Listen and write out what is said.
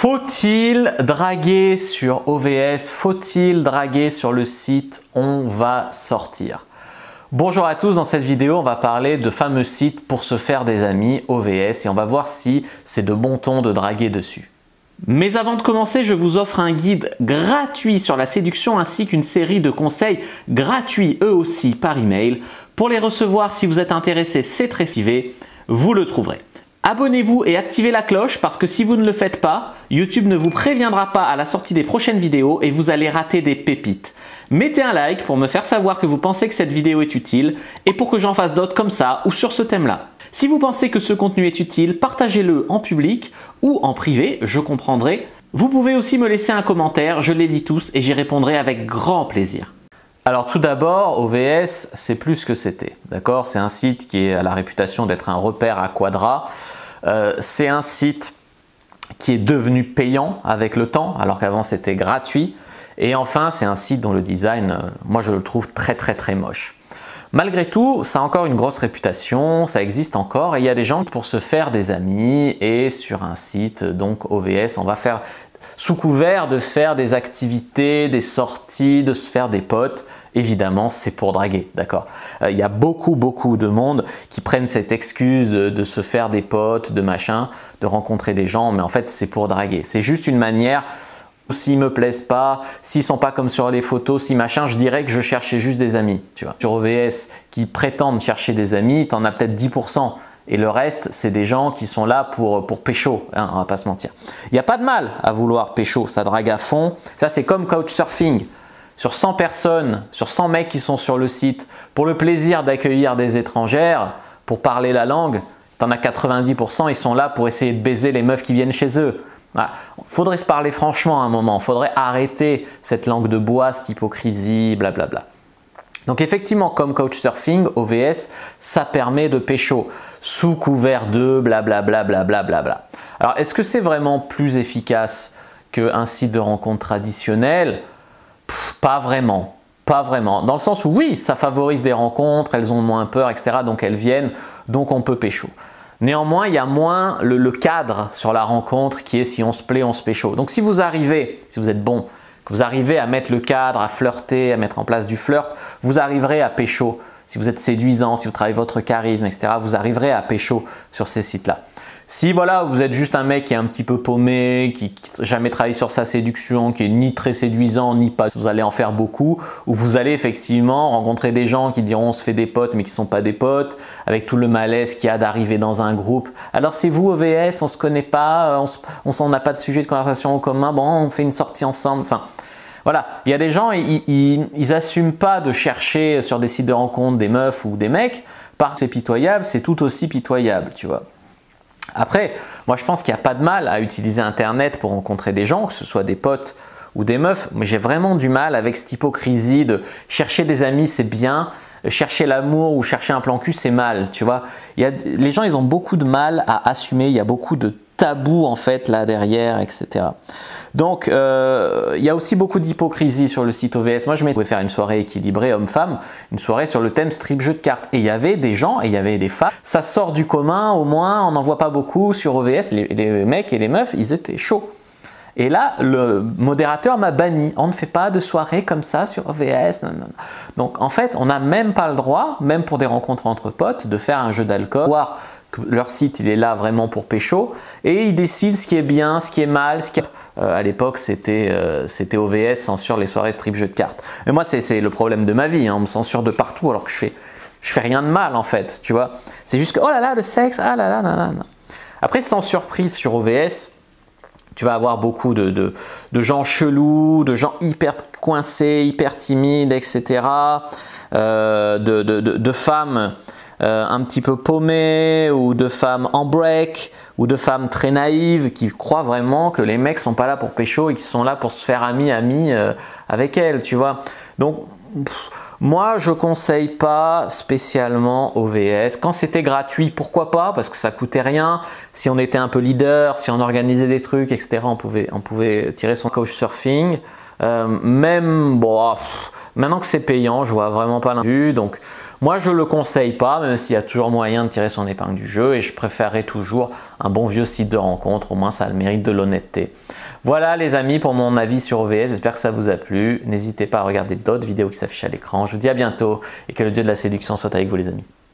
Faut-il draguer sur OVS? Faut-il draguer sur le site On va sortir? Bonjour à tous, dans cette vidéo on va parler de fameux sites pour se faire des amis, OVS, et on va voir si c'est de bon ton de draguer dessus. Mais avant de commencer, je vous offre un guide gratuit sur la séduction ainsi qu'une série de conseils gratuits eux aussi par email. Pour les recevoir, si vous êtes intéressé, c'est très civé, vous le trouverez. Abonnez-vous et activez la cloche parce que si vous ne le faites pas, YouTube ne vous préviendra pas à la sortie des prochaines vidéos et vous allez rater des pépites. Mettez un like pour me faire savoir que vous pensez que cette vidéo est utile et pour que j'en fasse d'autres comme ça ou sur ce thème-là. Si vous pensez que ce contenu est utile, partagez-le en public ou en privé, je comprendrai. Vous pouvez aussi me laisser un commentaire, je les lis tous et j'y répondrai avec grand plaisir. Alors tout d'abord, OVS, c'est plus ce que c'était, d'accord? C'est un site qui a la réputation d'être un repère à quadra. C'est un site qui est devenu payant avec le temps, alors qu'avant c'était gratuit. Et enfin, c'est un site dont le design, moi je le trouve très moche. Malgré tout, ça a encore une grosse réputation, ça existe encore et il y a des gens pour se faire des amis et sur un site, donc OVS, on va faire sous couvert de faire des activités, des sorties, de se faire des potes. Évidemment, c'est pour draguer, d'accord? Il y a beaucoup de monde qui prennent cette excuse de se faire des potes, de machin, de rencontrer des gens, mais en fait, c'est pour draguer. C'est juste une manière. S'ils me plaisent pas, s'ils sont pas comme sur les photos, si machin, je dirais que je cherchais juste des amis, tu vois. Sur OVS qui prétendent chercher des amis, tu en as peut-être 10%. Et le reste, c'est des gens qui sont là pour pécho, hein, on va pas se mentir. Il n'y a pas de mal à vouloir pécho, ça drague à fond. Ça, c'est comme Couchsurfing. Sur 100 personnes, sur 100 mecs qui sont sur le site, pour le plaisir d'accueillir des étrangères, pour parler la langue, tu en as 90%, ils sont là pour essayer de baiser les meufs qui viennent chez eux. Voilà. Faudrait se parler franchement à un moment, faudrait arrêter cette langue de bois, cette hypocrisie, blablabla. Donc effectivement, comme Couchsurfing, OVS, ça permet de pécho sous couvert de blablabla. Alors est-ce que c'est vraiment plus efficace qu'un site de rencontre traditionnel? Pas vraiment. Pas vraiment. Dans le sens où oui, ça favorise des rencontres, elles ont moins peur, etc. Donc elles viennent, donc on peut pécho. Néanmoins, il y a moins le cadre sur la rencontre qui est si on se plaît, on se pécho. Donc si vous arrivez, si vous êtes bon, que vous arrivez à mettre le cadre, à flirter, à mettre en place du flirt, vous arriverez à pécho. Si vous êtes séduisant, si vous travaillez votre charisme, etc., vous arriverez à pécho sur ces sites-là. Si voilà, vous êtes juste un mec qui est un petit peu paumé, qui n'a jamais travaillé sur sa séduction, qui est ni très séduisant, ni pas, vous allez en faire beaucoup, ou vous allez effectivement rencontrer des gens qui diront on se fait des potes mais qui ne sont pas des potes, avec tout le malaise qu'il y a d'arriver dans un groupe. Alors c'est vous OVS, on ne se connaît pas, on n'a pas de sujet de conversation en commun, bon on fait une sortie ensemble, enfin... Voilà, il y a des gens, ils n'assument pas de chercher sur des sites de rencontre des meufs ou des mecs, parce que c'est pitoyable, c'est tout aussi pitoyable, tu vois. Après, moi je pense qu'il n'y a pas de mal à utiliser Internet pour rencontrer des gens, que ce soit des potes ou des meufs, mais j'ai vraiment du mal avec cette hypocrisie de chercher des amis c'est bien, chercher l'amour ou chercher un plan cul c'est mal, tu vois. Les gens ils ont beaucoup de mal à assumer, il y a beaucoup de tabous en fait là derrière, etc. Donc il y a aussi beaucoup d'hypocrisie sur le site OVS. Moi je pouvais faire une soirée équilibrée homme-femme, une soirée sur le thème strip jeu de cartes. Et il y avait des gens et il y avait des femmes. Ça sort du commun au moins, on n'en voit pas beaucoup sur OVS. Les mecs et les meufs, ils étaient chauds. Et là, le modérateur m'a banni. On ne fait pas de soirée comme ça sur OVS. Non. Donc en fait, on n'a même pas le droit, même pour des rencontres entre potes, de faire un jeu d'alcool, voir que leur site il est là vraiment pour pécho et ils décident ce qui est bien, ce qui est mal, ce qui est... à l'époque c'était OVS censure les soirées strip jeux de cartes. Mais moi c'est le problème de ma vie, hein. On me censure de partout alors que je fais rien de mal en fait, tu vois. C'est juste que oh là là le sexe, ah là là nanana. Après sans surprise sur OVS, tu vas avoir beaucoup de gens chelous, de gens hyper coincés, hyper timides, etc. De femmes un petit peu paumées ou de femmes en break ou de femmes très naïves qui croient vraiment que les mecs sont pas là pour pécho et qui sont là pour se faire ami avec elles, tu vois. Donc moi je conseille pas spécialement OVS. Quand c'était gratuit, pourquoi pas, parce que ça coûtait rien. Si on était un peu leader, si on organisait des trucs, etc., on pouvait tirer son Couchsurfing. Même bon, maintenant que c'est payant, je vois vraiment pas l'intérêt. Donc Moi, je ne le conseille pas, même s'il y a toujours moyen de tirer son épingle du jeu, et je préférerais toujours un bon vieux site de rencontre, au moins ça a le mérite de l'honnêteté. Voilà les amis pour mon avis sur OVS, j'espère que ça vous a plu. N'hésitez pas à regarder d'autres vidéos qui s'affichent à l'écran. Je vous dis à bientôt et que le dieu de la séduction soit avec vous les amis.